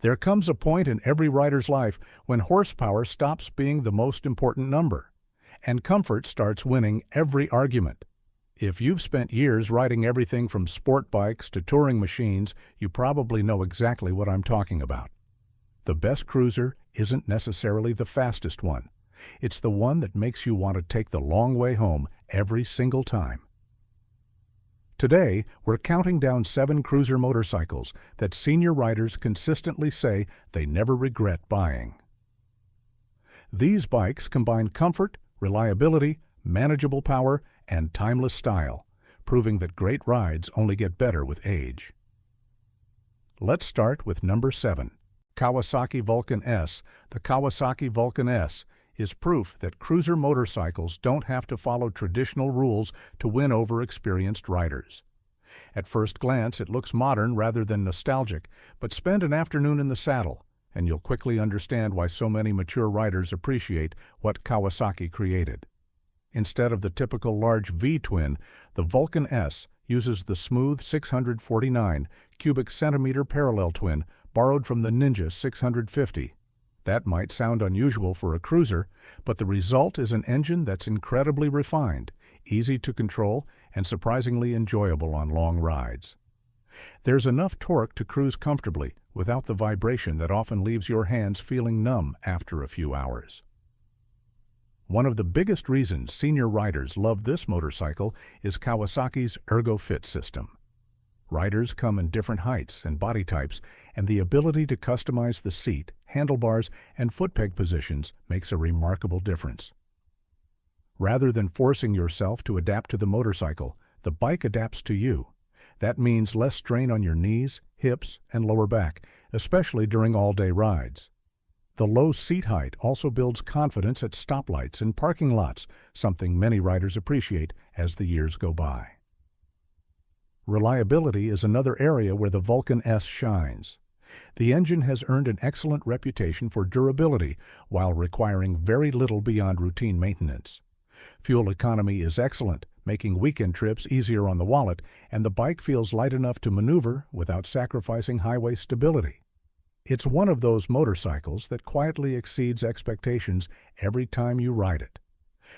There comes a point in every rider's life when horsepower stops being the most important number, and comfort starts winning every argument. If you've spent years riding everything from sport bikes to touring machines, you probably know exactly what I'm talking about. The best cruiser isn't necessarily the fastest one. It's the one that makes you want to take the long way home every single time. Today, we're counting down 7 cruiser motorcycles that senior riders consistently say they never regret buying. These bikes combine comfort, reliability, manageable power, and timeless style, proving that great rides only get better with age. Let's start with number 7, Kawasaki Vulcan S. The Kawasaki Vulcan S is proof that cruiser motorcycles don't have to follow traditional rules to win over experienced riders. At first glance, it looks modern rather than nostalgic, but spend an afternoon in the saddle, and you'll quickly understand why so many mature riders appreciate what Kawasaki created. Instead of the typical large V-twin, the Vulcan S uses the smooth 649 cubic centimeter parallel twin borrowed from the Ninja 650. That might sound unusual for a cruiser, but the result is an engine that's incredibly refined, easy to control, and surprisingly enjoyable on long rides. There's enough torque to cruise comfortably without the vibration that often leaves your hands feeling numb after a few hours. One of the biggest reasons senior riders love this motorcycle is Kawasaki's ErgoFit system. Riders come in different heights and body types, and the ability to customize the seat, handlebars, and foot peg positions makes a remarkable difference. Rather than forcing yourself to adapt to the motorcycle, the bike adapts to you. That means less strain on your knees, hips, and lower back, especially during all-day rides. The low seat height also builds confidence at stoplights and parking lots, something many riders appreciate as the years go by. Reliability is another area where the Vulcan S shines. The engine has earned an excellent reputation for durability while requiring very little beyond routine maintenance. Fuel economy is excellent, making weekend trips easier on the wallet, and the bike feels light enough to maneuver without sacrificing highway stability. It's one of those motorcycles that quietly exceeds expectations every time you ride it.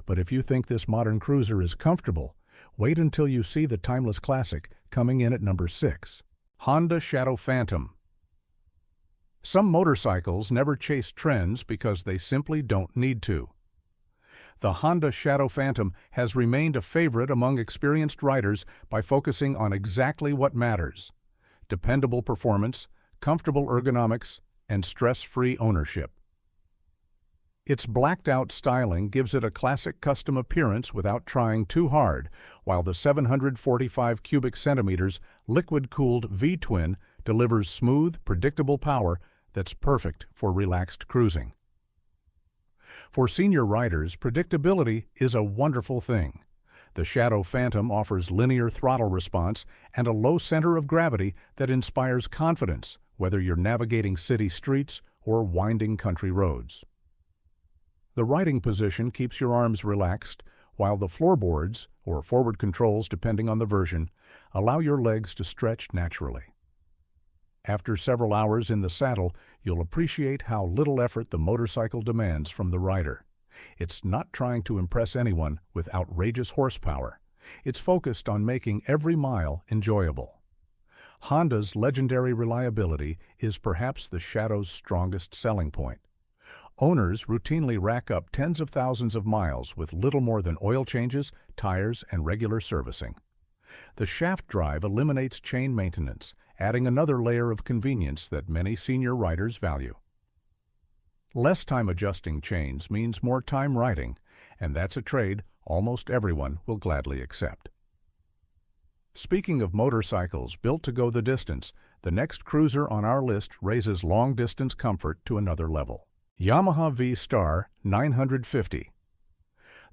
But if you think this modern cruiser is comfortable, wait until you see the timeless classic coming in at number 6, Honda Shadow Phantom. Some motorcycles never chase trends because they simply don't need to. The Honda Shadow Phantom has remained a favorite among experienced riders by focusing on exactly what matters: dependable performance, comfortable ergonomics, and stress-free ownership. Its blacked-out styling gives it a classic custom appearance without trying too hard, while the 745 cubic centimeters liquid-cooled V-twin delivers smooth, predictable power that's perfect for relaxed cruising. For senior riders, predictability is a wonderful thing. The Shadow Phantom offers linear throttle response and a low center of gravity that inspires confidence, whether you're navigating city streets or winding country roads. The riding position keeps your arms relaxed, while the floorboards, or forward controls depending on the version, allow your legs to stretch naturally. After several hours in the saddle, you'll appreciate how little effort the motorcycle demands from the rider. It's not trying to impress anyone with outrageous horsepower. It's focused on making every mile enjoyable. Honda's legendary reliability is perhaps the Shadow's strongest selling point. Owners routinely rack up tens of thousands of miles with little more than oil changes, tires, and regular servicing. The shaft drive eliminates chain maintenance, adding another layer of convenience that many senior riders value. Less time adjusting chains means more time riding, and that's a trade almost everyone will gladly accept. Speaking of motorcycles built to go the distance, the next cruiser on our list raises long-distance comfort to another level. Yamaha V-Star 950.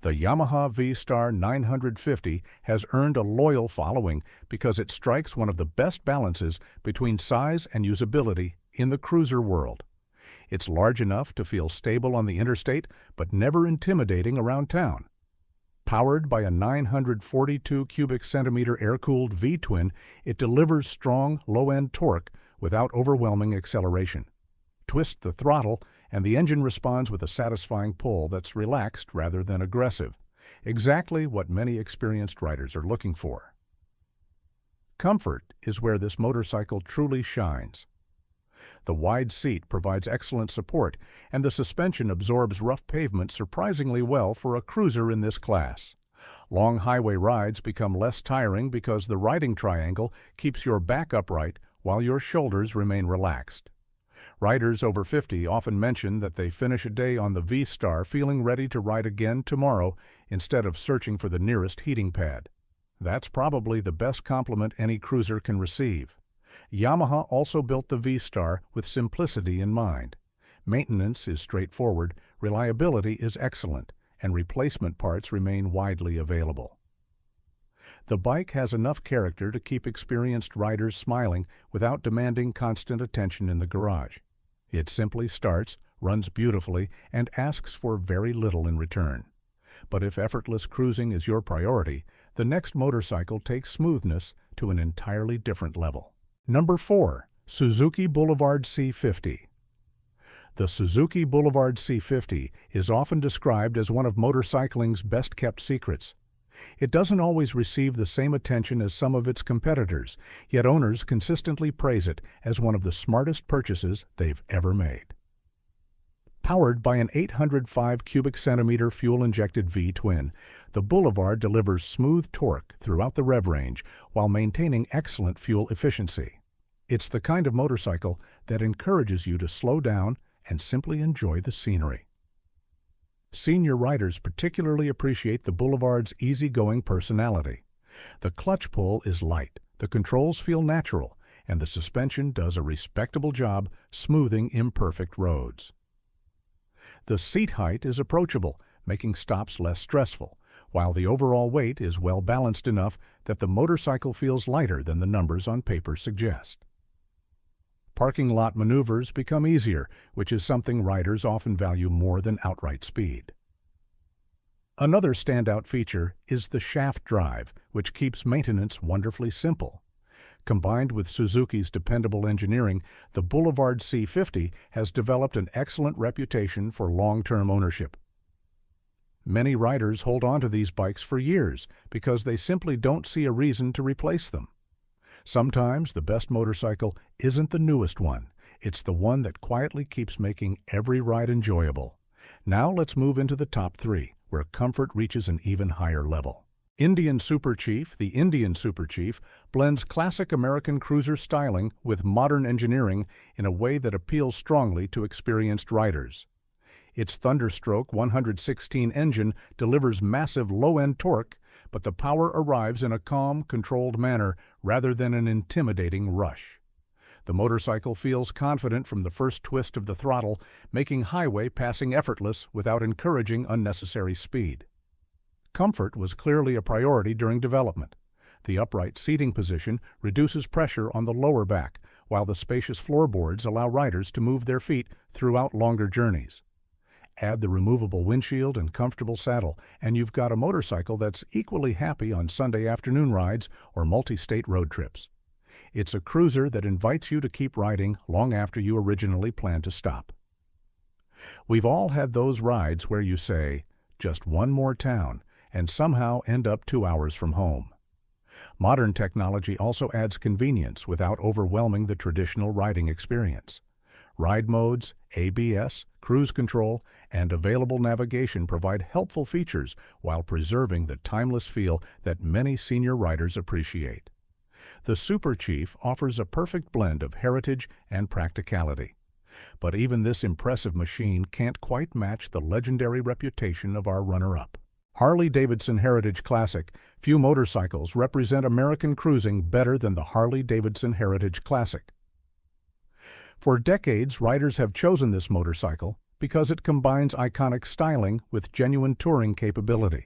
The Yamaha V-Star 950 has earned a loyal following because it strikes one of the best balances between size and usability in the cruiser world. It's large enough to feel stable on the interstate, but never intimidating around town. Powered by a 942 cubic centimeter air-cooled V-twin, it delivers strong, low-end torque without overwhelming acceleration. Twist the throttle, and the engine responds with a satisfying pull that's relaxed rather than aggressive, exactly what many experienced riders are looking for. Comfort is where this motorcycle truly shines. The wide seat provides excellent support, and the suspension absorbs rough pavement surprisingly well for a cruiser in this class. Long highway rides become less tiring because the riding triangle keeps your back upright while your shoulders remain relaxed. Riders over 50 often mention that they finish a day on the V-Star feeling ready to ride again tomorrow instead of searching for the nearest heating pad. That's probably the best compliment any cruiser can receive. Yamaha also built the V-Star with simplicity in mind. Maintenance is straightforward, reliability is excellent, and replacement parts remain widely available. The bike has enough character to keep experienced riders smiling without demanding constant attention in the garage. It simply starts, runs beautifully, and asks for very little in return. But if effortless cruising is your priority, the next motorcycle takes smoothness to an entirely different level. Number 4. Suzuki Boulevard C50. The Suzuki Boulevard C50 is often described as one of motorcycling's best-kept secrets. It doesn't always receive the same attention as some of its competitors, yet owners consistently praise it as one of the smartest purchases they've ever made. Powered by an 805 cubic centimeter fuel-injected V-twin, the Boulevard delivers smooth torque throughout the rev range while maintaining excellent fuel efficiency. It's the kind of motorcycle that encourages you to slow down and simply enjoy the scenery. Senior riders particularly appreciate the Boulevard's easygoing personality. The clutch pull is light, the controls feel natural, and the suspension does a respectable job smoothing imperfect roads. The seat height is approachable, making stops less stressful, while the overall weight is well balanced enough that the motorcycle feels lighter than the numbers on paper suggest. Parking lot maneuvers become easier, which is something riders often value more than outright speed. Another standout feature is the shaft drive, which keeps maintenance wonderfully simple. Combined with Suzuki's dependable engineering, the Boulevard C50 has developed an excellent reputation for long-term ownership. Many riders hold on to these bikes for years because they simply don't see a reason to replace them. Sometimes the best motorcycle isn't the newest one, it's the one that quietly keeps making every ride enjoyable. Now let's move into the top 3, where comfort reaches an even higher level. Indian Super Chief. The Indian Super Chief blends classic American cruiser styling with modern engineering in a way that appeals strongly to experienced riders. Its Thunderstroke 116 engine delivers massive low-end torque, but the power arrives in a calm, controlled manner rather than an intimidating rush. The motorcycle feels confident from the first twist of the throttle, making highway passing effortless without encouraging unnecessary speed. Comfort was clearly a priority during development. The upright seating position reduces pressure on the lower back, while the spacious floorboards allow riders to move their feet throughout longer journeys. Add the removable windshield and comfortable saddle, and you've got a motorcycle that's equally happy on Sunday afternoon rides or multi-state road trips. It's a cruiser that invites you to keep riding long after you originally planned to stop. We've all had those rides where you say, just one more town, and somehow end up 2 hours from home. Modern technology also adds convenience without overwhelming the traditional riding experience. Ride modes, ABS, cruise control, and available navigation provide helpful features while preserving the timeless feel that many senior riders appreciate. The Super Chief offers a perfect blend of heritage and practicality. But even this impressive machine can't quite match the legendary reputation of our runner-up. Harley-Davidson Heritage Classic. Few motorcycles represent American cruising better than the Harley-Davidson Heritage Classic. For decades, riders have chosen this motorcycle because it combines iconic styling with genuine touring capability.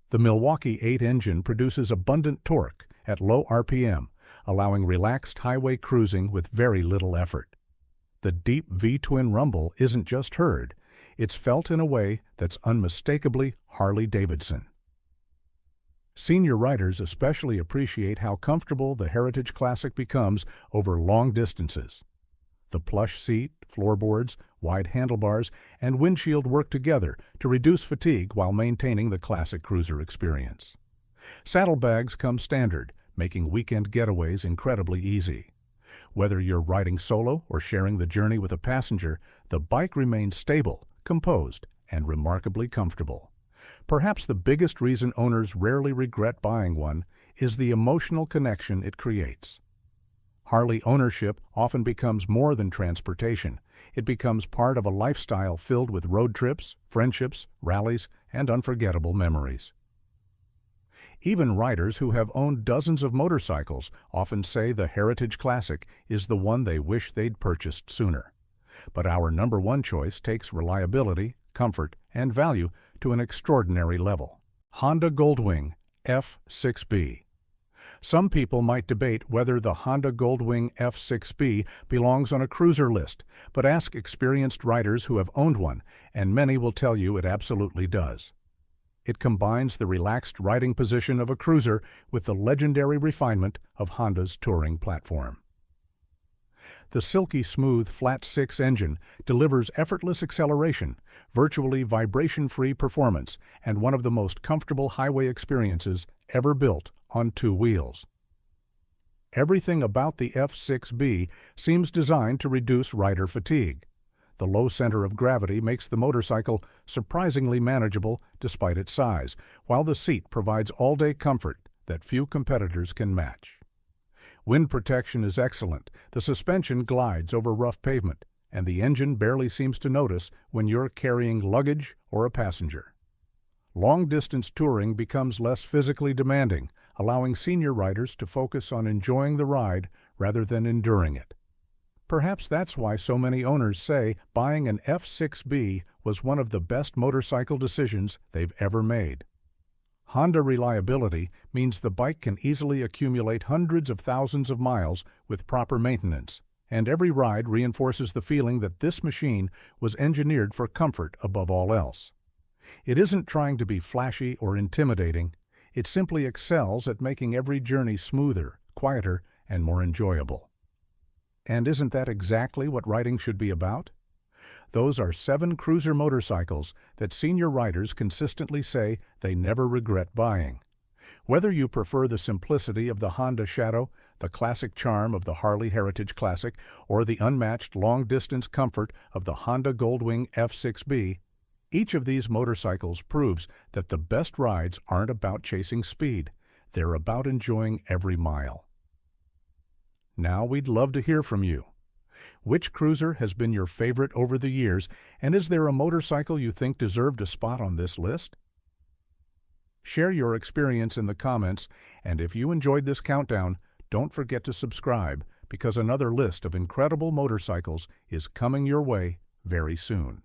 The Milwaukee 8 engine produces abundant torque at low RPM, allowing relaxed highway cruising with very little effort. The deep V-twin rumble isn't just heard, it's felt in a way that's unmistakably Harley-Davidson. Senior riders especially appreciate how comfortable the Heritage Classic becomes over long distances. The plush seat, floorboards, wide handlebars, and windshield work together to reduce fatigue while maintaining the classic cruiser experience. Saddlebags come standard, making weekend getaways incredibly easy. Whether you're riding solo or sharing the journey with a passenger, the bike remains stable, composed, and remarkably comfortable. Perhaps the biggest reason owners rarely regret buying one is the emotional connection it creates. Harley ownership often becomes more than transportation. It becomes part of a lifestyle filled with road trips, friendships, rallies, and unforgettable memories. Even riders who have owned dozens of motorcycles often say the Heritage Classic is the one they wish they'd purchased sooner. But our number one choice takes reliability, comfort, and value to an extraordinary level. Honda Goldwing F6B. Some people might debate whether the Honda Goldwing F6B belongs on a cruiser list, but ask experienced riders who have owned one, and many will tell you it absolutely does. It combines the relaxed riding position of a cruiser with the legendary refinement of Honda's touring platform. The silky smooth flat-six engine delivers effortless acceleration, virtually vibration-free performance, and one of the most comfortable highway experiences ever built on two wheels. Everything about the F6B seems designed to reduce rider fatigue. The low center of gravity makes the motorcycle surprisingly manageable despite its size, while the seat provides all-day comfort that few competitors can match. Wind protection is excellent, the suspension glides over rough pavement, and the engine barely seems to notice when you're carrying luggage or a passenger. Long-distance touring becomes less physically demanding, allowing senior riders to focus on enjoying the ride rather than enduring it. Perhaps that's why so many owners say buying an F6B was one of the best motorcycle decisions they've ever made. Honda reliability means the bike can easily accumulate hundreds of thousands of miles with proper maintenance, and every ride reinforces the feeling that this machine was engineered for comfort above all else. It isn't trying to be flashy or intimidating, it simply excels at making every journey smoother, quieter, and more enjoyable. And isn't that exactly what riding should be about? Those are 7 cruiser motorcycles that senior riders consistently say they never regret buying. Whether you prefer the simplicity of the Honda Shadow, the classic charm of the Harley Heritage Classic, or the unmatched long-distance comfort of the Honda Goldwing F6B, each of these motorcycles proves that the best rides aren't about chasing speed, they're about enjoying every mile. Now we'd love to hear from you. Which cruiser has been your favorite over the years, and is there a motorcycle you think deserved a spot on this list? Share your experience in the comments, and if you enjoyed this countdown, don't forget to subscribe because another list of incredible motorcycles is coming your way very soon.